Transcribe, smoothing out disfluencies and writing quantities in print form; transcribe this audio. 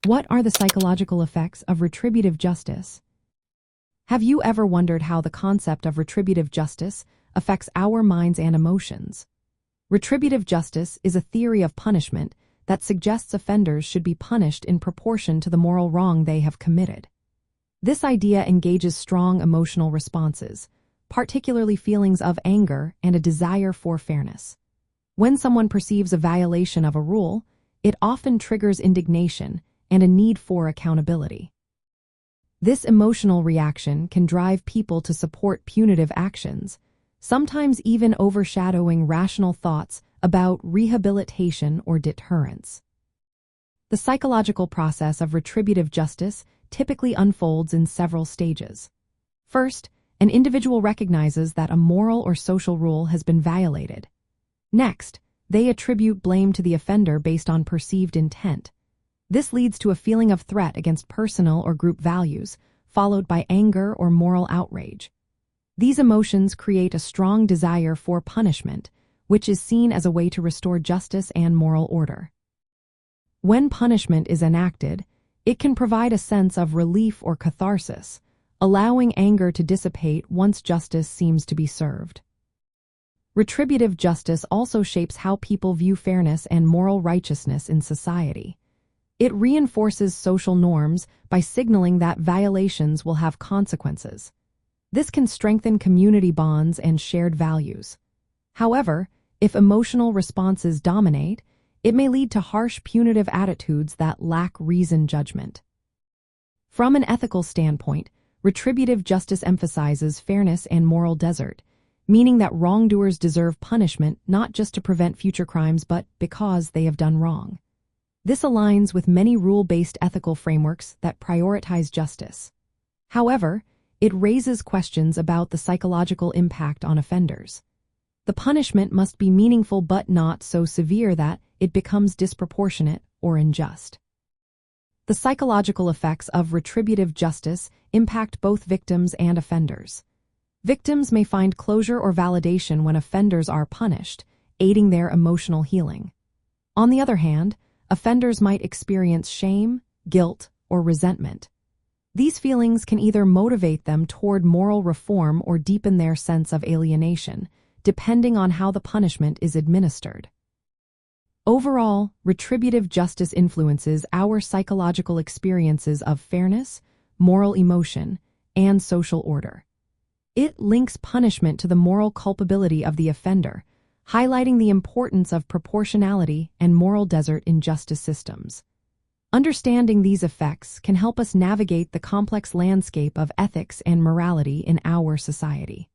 What are the psychological effects of retributive justice? Have you ever wondered how the concept of retributive justice affects our minds and emotions? Retributive justice is a theory of punishment that suggests offenders should be punished in proportion to the moral wrong they have committed. This idea engages strong emotional responses, particularly feelings of anger and a desire for fairness. When someone perceives a violation of a rule, it often triggers indignation and a need for accountability. This emotional reaction can drive people to support punitive actions, sometimes even overshadowing rational thoughts about rehabilitation or deterrence. The psychological process of retributive justice typically unfolds in several stages. First, an individual recognizes that a moral or social rule has been violated. Next, they attribute blame to the offender based on perceived intent. This leads to a feeling of threat against personal or group values, followed by anger or moral outrage. These emotions create a strong desire for punishment, which is seen as a way to restore justice and moral order. When punishment is enacted, it can provide a sense of relief or catharsis, allowing anger to dissipate once justice seems to be served. Retributive justice also shapes how people view fairness and moral righteousness in society. It reinforces social norms by signaling that violations will have consequences. This can strengthen community bonds and shared values. However, if emotional responses dominate, it may lead to harsh punitive attitudes that lack reasoned judgment. From an ethical standpoint, retributive justice emphasizes fairness and moral desert, meaning that wrongdoers deserve punishment not just to prevent future crimes but because they have done wrong. This aligns with many rule-based ethical frameworks that prioritize justice. However, it raises questions about the psychological impact on offenders. The punishment must be meaningful but not so severe that it becomes disproportionate or unjust. The psychological effects of retributive justice impact both victims and offenders. Victims may find closure or validation when offenders are punished, aiding their emotional healing. On the other hand, offenders might experience shame, guilt, or resentment. These feelings can either motivate them toward moral reform or deepen their sense of alienation, depending on how the punishment is administered. Overall, retributive justice influences our psychological experiences of fairness, moral emotion, and social order. It links punishment to the moral culpability of the offender, highlighting the importance of proportionality and moral desert in justice systems. Understanding these effects can help us navigate the complex landscape of ethics and morality in our society.